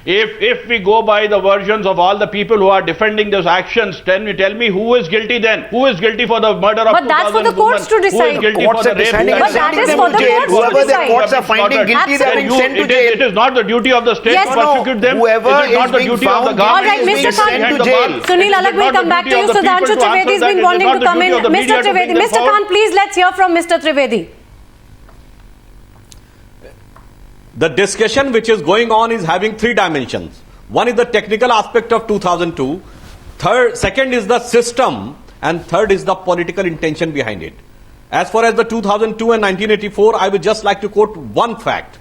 If we go by the versions of all the people who are defending those actions, tell me who is guilty then? Who is guilty for the murder of 2,000 But that's for the courts to decide. Who is guilty for the rape? But that is for the courts to Whoever the decide. courts are finding guilty, they are being sent to jail. It is not the duty of the state Yes. to prosecute them. Whoever it is not is the being duty of the found government. All right, is Mr. being Khan. sent to jail. Sunil Alak will come back to you. Sudhanshu Trivedi has been wanting to come in. Mr. Trivedi, Mr. Khan, please let's hear from Mr. Trivedi. The discussion which is going on is having three dimensions. One is the technical aspect of 2002. Second is the system, and third is the political intention behind it. As far as the 2002 and 1984, I would just like to quote one fact.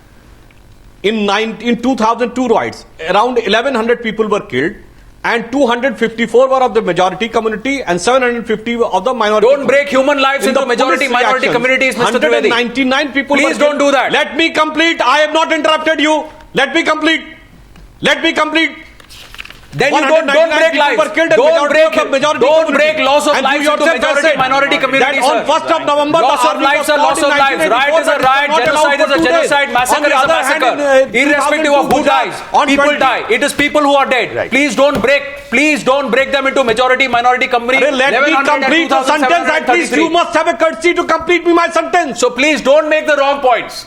In 2002 riots, around 1,100 people were killed, and 254 were of the majority community and 750 of the minority. Don't break human lives into majority minority communities, Mr. Trivedi. 199 people. Please don't do that. Let me complete. I have not interrupted you. Let me complete. Then you don't break lives. Don't break loss of lives into majority minority communities. On 1st of November, loss of lives are loss of lives. Riot is a riot. Genocide is a genocide. Massacre is a massacre. Irrespective of who dies, people die. It is people who are dead. Right. Please don't break them into majority minority communities. Let me complete the sentence. At least you must have a courtesy to complete my sentence. So please don't make the wrong points.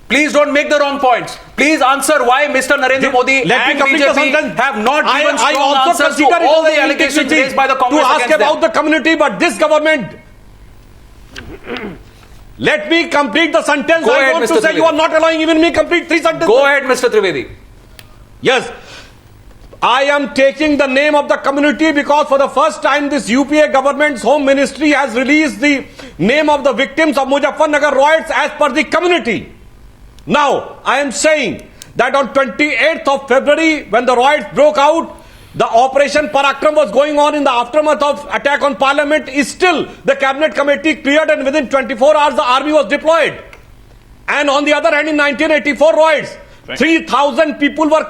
Please don't make the wrong points. Please answer why Mr. Narendra Modi and BJP have not given strong answers to all the allegations raised by the Congress to ask against about them. the community, but this government. Let me complete the sentence. Go I ahead, want Mr. to say Trivedi. you are not allowing even me complete three sentences. Go ahead, Mr. Trivedi. Yes. I am taking the name of the community because for the first time this UPA government's home ministry has released the name of the victims of Muzaffarnagar riots as per the community. Now, I am saying that on 28th of February, when the riots broke out, the Operation Parakram was going on in the aftermath of attack on Parliament. Is still the Cabinet Committee cleared, and within 24 hours the army was deployed. And on the other hand, in 1984 riots, 3,000 people were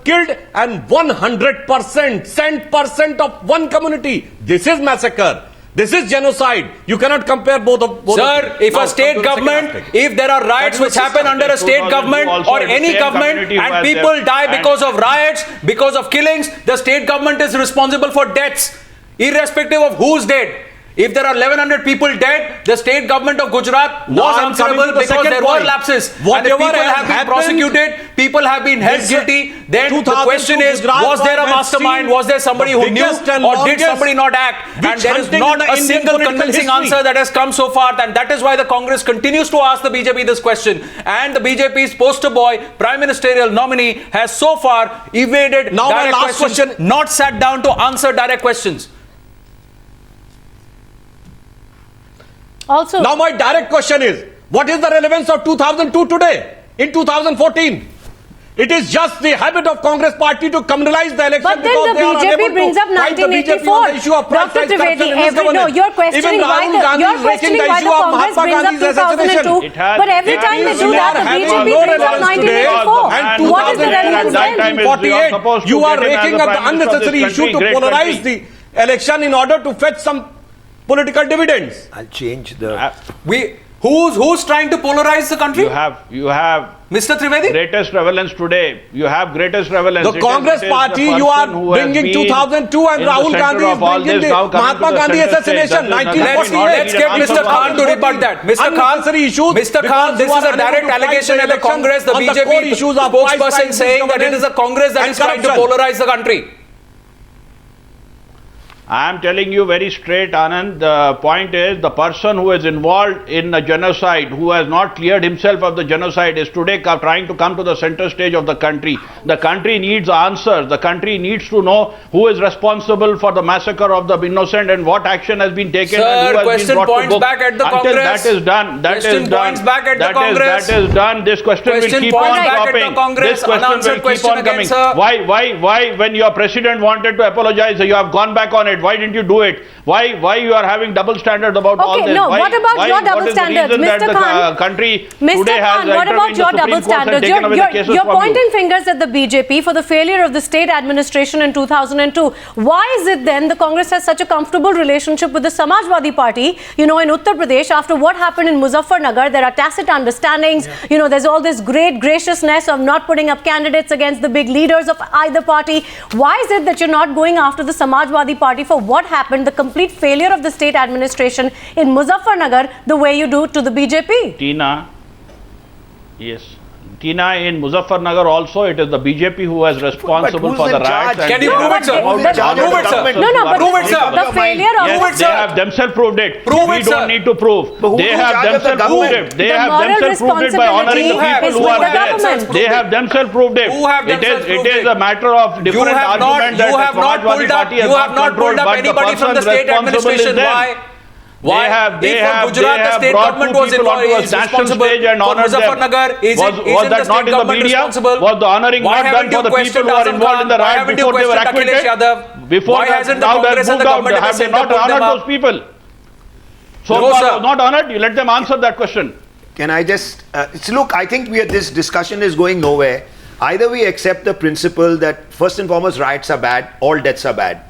killed and 100% of one community. This is massacre. This is genocide. You cannot compare both of both. Sir, if a state government, if there are riots which happen under a state government or any government and people die because of riots, because of killings, the state government is responsible for deaths, irrespective of who's dead. If there are 1,100 people dead, the state government of Gujarat was answerable because there were lapses. And if people have been prosecuted, people have been held guilty, then the question is, was there a mastermind? Was there somebody who knew, or did somebody not act? And there is not a single convincing answer that has come so far, and that is why the Congress continues to ask the BJP this question. And the BJP's poster boy, Prime Ministerial nominee, has so far evaded direct questions, not sat down to answer direct questions. Also, now my direct question is, what is the relevance of 2002 today, in 2014? It is just the habit of Congress party to criminalize the election. but then the BJP brings up 1984. Dr. Trivedi, you're questioning why the Congress brings up 2002. But every time they do that, the BJP brings up 1984. And what is the relevance then? 1948, you are raking up the unnecessary issue to polarize the election in order to fetch some political dividends. I'll change the... Who's trying to polarize the country? You have Mr. Trivedi? greatest relevance today. You have greatest relevance. The Congress party, you are bringing 2002 and Rahul Gandhi is bringing the Mahatma Gandhi assassination, 1948. Let's get Mr. Khan to rebut that. Mr. Khan, this is a direct allegation at the Congress, the BJP spokesperson saying that it is a Congress that is trying to polarize the country. I am telling you very straight, Anand, the point is the person who is involved in a genocide, who has not cleared himself of the genocide, is today trying to come to the center stage of the country. The country needs answers. The country needs to know who is responsible for the massacre of the innocent and what action has been taken. Sir, and who has question been brought points to book. back at the Until Congress. that is done. That is done. Back at the Congress. That is done. This question will keep on dropping. This question will keep on coming. Why when your president wanted to apologize, you have gone back on it? it? Why didn't you do it? Why you are having double standards about all Okay, this? no, Why, what about why, your double what is the standards, reason that Mr. the Khan? country Mr. today has Khan, what entered about into your Supreme double Court and standards? taken away the cases You're from you? pointing fingers at the BJP for the failure of the state administration in 2002. Why is it then the Congress has such a comfortable relationship with the Samajwadi Party? You know, in Uttar Pradesh, after what happened in Muzaffarnagar, there are tacit understandings. You know, there's all this great graciousness of not putting up candidates against the big leaders of either party. Why is it that you're not going after the Samajwadi Party for what happened, the complete failure of the state administration in Muzaffarnagar, the way you do to the BJP? Tina, yes. Tina, in Muzaffarnagar also, it is the BJP who was responsible who's for the in charge? riots. and Can you they prove have it, sir? come out with Prove it, sir. government. No, no, but Prove it, sir. the failure of Yes, Prove it, they sir. have themselves proved it. Prove we it, don't sir. need to prove. But who's They in have charge of the themselves proved government? it. They The have moral themselves proved it by honoring the responsibility people is who with are the there. government. They have themselves proved it. Who have themselves It proved is it? a matter of different argument that You have not the Samajwadi pulled up. Party has You have not controlled, pulled up but anybody from the person state responsible is administration. them. Why? Why? They If have for Gujarat, the state brought government two was people onto a is national responsible. stage and For honored them. Muzaffarnagar, Was isn't that the not state in the government media? responsible? Was the honoring Why not done haven't for you the people questioned who are Azam involved in the Khan? Why riot haven't you before they were questioned Akhilesh acquitted? Yadav? Before Why that, hasn't the now they Congress have and the moved out, government at the have they center not put them honored up? those people? So No, far sir. not honored, you let them answer that question. Can I just look? I think this discussion is going nowhere. Either we accept the principle that first and foremost riots are bad, all deaths are bad.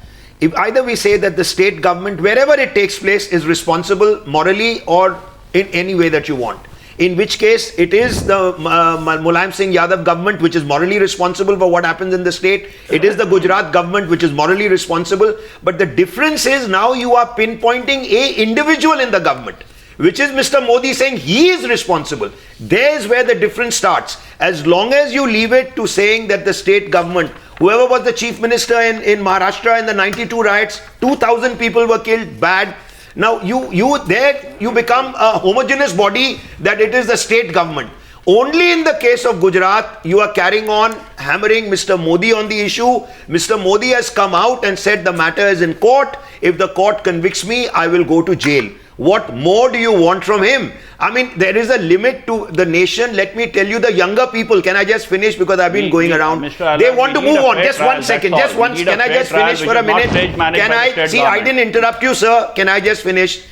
If either we say that the state government, wherever it takes place, is responsible morally or in any way that you want. In which case, it is the Mulayam Singh Yadav government which is morally responsible for what happens in the state. It is the Gujarat government which is morally responsible. But the difference is now you are pinpointing a individual in the government, which is Mr. Modi, saying he is responsible. There's where the difference starts. As long as you leave it to saying that the state government, whoever was the chief minister in Maharashtra in the 92 riots, 2,000 people were killed, bad. Now you become a homogeneous body that it is the state government. Only in the case of Gujarat, you are carrying on hammering Mr. Modi on the issue. Mr. Modi has come out and said the matter is in court. If the court convicts me, I will go to jail. What more do you want from him? I mean, there is a limit to the nation. Let me tell you, the younger people, can I just finish because I've been going around. They want to move on. Just one second. Just once. Can I just finish for a minute? Can I? See, I didn't interrupt you, sir. Can I just finish?